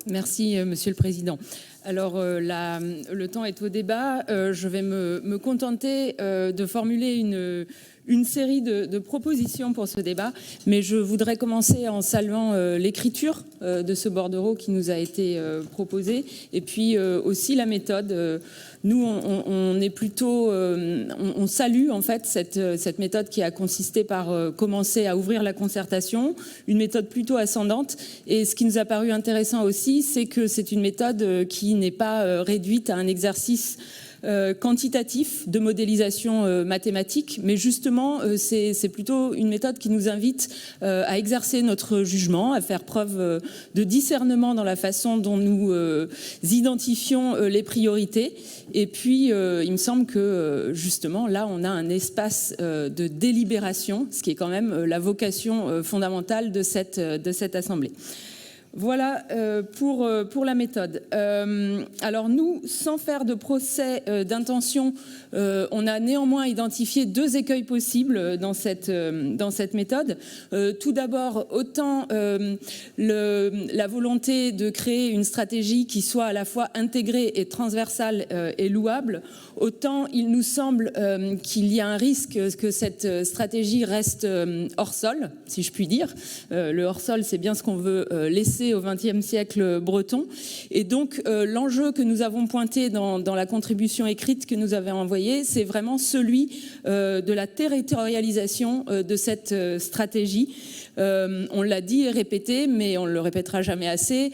Merci, Monsieur le Président. Alors, le temps est au débat. Je vais me contenter de formuler une série de propositions pour ce débat, mais je voudrais commencer en saluant l'écriture de ce bordereau qui nous a été proposé, et puis aussi la méthode. Nous, on est plutôt, on salue en fait cette méthode qui a consisté par commencer à ouvrir la concertation, une méthode plutôt ascendante. Et ce qui nous a paru intéressant aussi, c'est que c'est une méthode qui n'est pas réduite à un exercice quantitatif de modélisation mathématique, mais justement c'est plutôt une méthode qui nous invite à exercer notre jugement, à faire preuve de discernement dans la façon dont nous identifions les priorités. Et puis il me semble que justement là on a un espace de délibération, ce qui est quand même la vocation fondamentale de cette assemblée. Voilà pour la méthode. Alors nous, sans faire de procès d'intention, on a néanmoins identifié deux écueils possibles dans cette méthode. Tout d'abord, autant la volonté de créer une stratégie qui soit à la fois intégrée et transversale est louable, autant il nous semble qu'il y a un risque que cette stratégie reste hors sol, si je puis dire. Le hors sol, c'est bien ce qu'on veut laisser au XXe siècle breton. Et donc, l'enjeu que nous avons pointé dans la contribution écrite que nous avons envoyée, c'est vraiment celui de la territorialisation de cette stratégie. On l'a dit et répété, mais on ne le répétera jamais assez.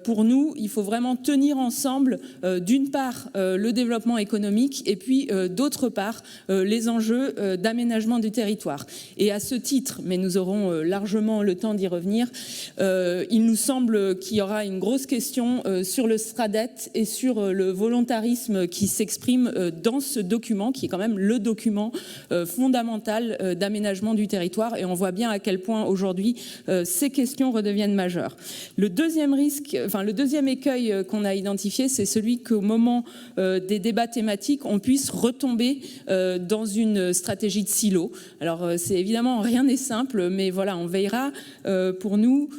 Pour nous, il faut vraiment tenir ensemble, d'une part, le développement économique et puis, d'autre part, les enjeux d'aménagement du territoire. Et à ce titre, mais nous aurons largement le temps d'y revenir, il nous semble qu'il y aura une grosse question sur le SRADET et sur le volontarisme qui s'exprime dans ce document, qui est quand même le document fondamental d'aménagement du territoire. Et on voit bien à quel point aujourd'hui ces questions redeviennent majeures. Le deuxième écueil qu'on a identifié, c'est celui qu'au moment des débats thématiques, on puisse retomber dans une stratégie de silo. Alors c'est évidemment rien n'est simple, mais voilà, on veillera pour nous.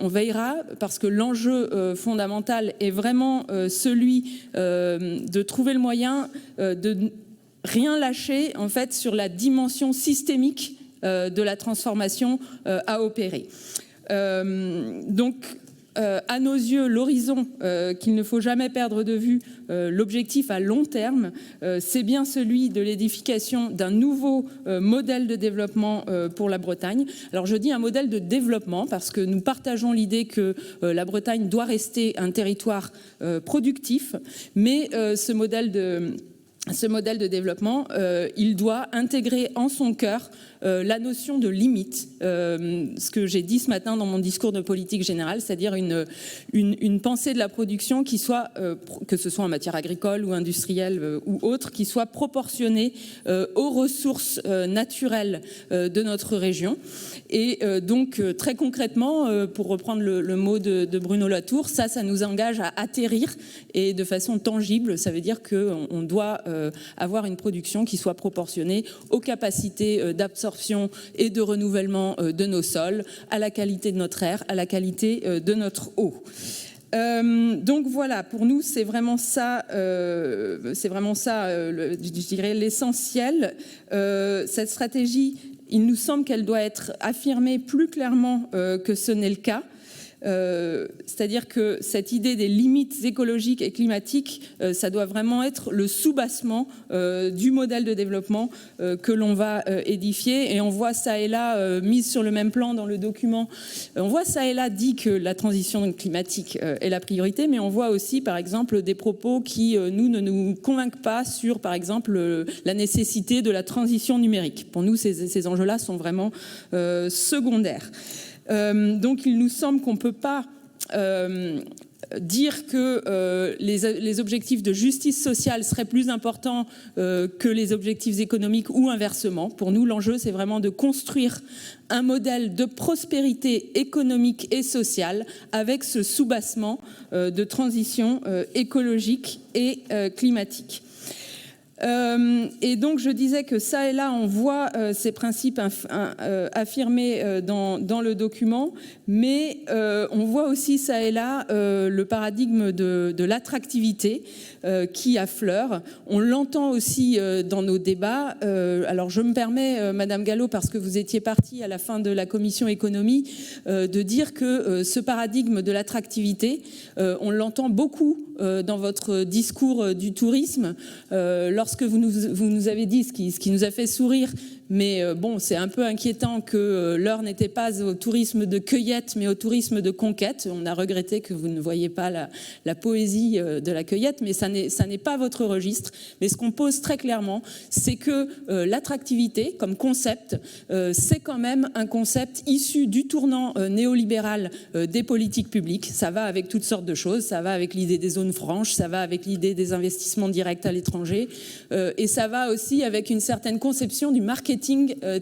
On veillera parce que l'enjeu fondamental est vraiment celui de trouver le moyen de rien lâcher en fait sur la dimension systémique de la transformation à opérer. Donc, à nos yeux, l'horizon qu'il ne faut jamais perdre de vue, l'objectif à long terme, c'est bien celui de l'édification d'un nouveau modèle de développement pour la Bretagne. Alors je dis un modèle de développement parce que nous partageons l'idée que la Bretagne doit rester un territoire productif, mais ce modèle de développement, il doit intégrer en son cœur la notion de limite, ce que j'ai dit ce matin dans mon discours de politique générale, c'est-à-dire une pensée de la production qui soit, que ce soit en matière agricole ou industrielle ou autre, qui soit proportionnée aux ressources naturelles de notre région. Et donc très concrètement, pour reprendre le mot de Bruno Latour, ça nous engage à atterrir et de façon tangible, ça veut dire qu'on doit avoir une production qui soit proportionnée aux capacités d'absorption et de renouvellement de nos sols, à la qualité de notre air, à la qualité de notre eau. Donc voilà, pour nous c'est vraiment ça, je dirais l'essentiel. Cette stratégie, il nous semble qu'elle doit être affirmée plus clairement que ce n'est le cas. C'est-à-dire que cette idée des limites écologiques et climatiques, ça doit vraiment être le soubassement du modèle de développement que l'on va édifier. Et on voit ça et là, mise sur le même plan dans le document, on voit ça et là dit que la transition climatique est la priorité, mais on voit aussi, par exemple, des propos qui, nous, ne nous convainquent pas sur, par exemple, la nécessité de la transition numérique. Pour nous, ces enjeux-là sont vraiment secondaires. Donc il nous semble qu'on ne peut pas dire que les objectifs de justice sociale seraient plus importants que les objectifs économiques ou inversement. Pour nous, l'enjeu, c'est vraiment de construire un modèle de prospérité économique et sociale avec ce soubassement de transition écologique et climatique. Et donc je disais que ça et là on voit ces principes affirmés dans le document, mais on voit aussi ça et là le paradigme de l'attractivité qui affleure. On l'entend aussi dans nos débats. Alors je me permets, Madame Gallo, parce que vous étiez partie à la fin de la commission économie, de dire que ce paradigme de l'attractivité, on l'entend beaucoup dans votre discours du tourisme, lorsque vous nous avez dit ce qui nous a fait sourire, mais bon, c'est un peu inquiétant que l'heure n'était pas au tourisme de cueillette, mais au tourisme de conquête. On a regretté que vous ne voyiez pas la poésie de la cueillette, mais ça n'est pas votre registre. Mais ce qu'on pose très clairement, c'est que l'attractivité comme concept, c'est quand même un concept issu du tournant néolibéral des politiques publiques. Ça va avec toutes sortes de choses, ça va avec l'idée des zones franches, ça va avec l'idée des investissements directs à l'étranger, et ça va aussi avec une certaine conception du marketing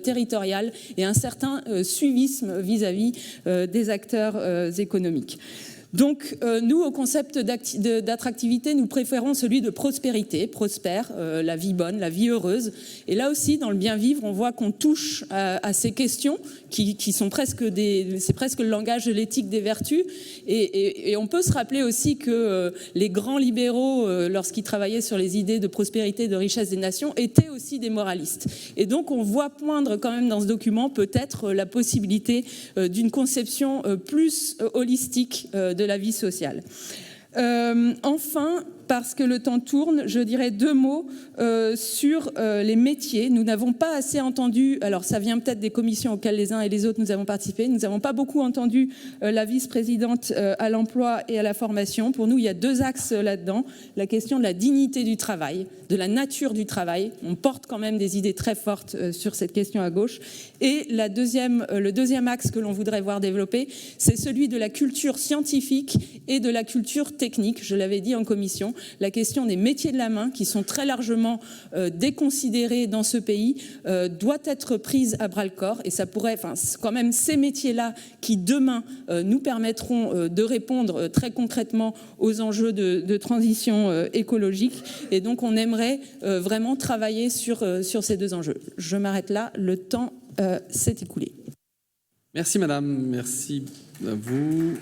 territorial et un certain suivisme vis-à-vis des acteurs économiques. Donc nous, au concept d'attractivité, nous préférons celui de prospérité, prospère, la vie bonne, la vie heureuse. Et là aussi, dans le bien vivre, on voit qu'on touche à ces questions qui sont c'est presque le langage de l'éthique des vertus. Et on peut se rappeler aussi que les grands libéraux, lorsqu'ils travaillaient sur les idées de prospérité et de richesse des nations, étaient aussi des moralistes. Et donc on voit poindre quand même dans ce document peut-être la possibilité d'une conception plus holistique de la vie sociale. Enfin, parce que le temps tourne, je dirais 2 mots sur les métiers. Nous n'avons pas assez entendu, alors ça vient peut-être des commissions auxquelles les uns et les autres nous avons participé, nous n'avons pas beaucoup entendu la vice-présidente à l'emploi et à la formation. Pour nous, il y a 2 axes là-dedans. La question de la dignité du travail, de la nature du travail. On porte quand même des idées très fortes sur cette question à gauche. Et le deuxième axe que l'on voudrait voir développer, c'est celui de la culture scientifique et de la culture technique. Je l'avais dit en commission. La question des métiers de la main, qui sont très largement déconsidérés dans ce pays, doit être prise à bras-le-corps. Et ça pourrait, quand même, ces métiers-là qui demain nous permettront de répondre très concrètement aux enjeux de transition écologique. Et donc, on aimerait vraiment travailler sur ces 2 enjeux. Je m'arrête là. Le temps s'est écoulé. Merci, Madame. Merci à vous.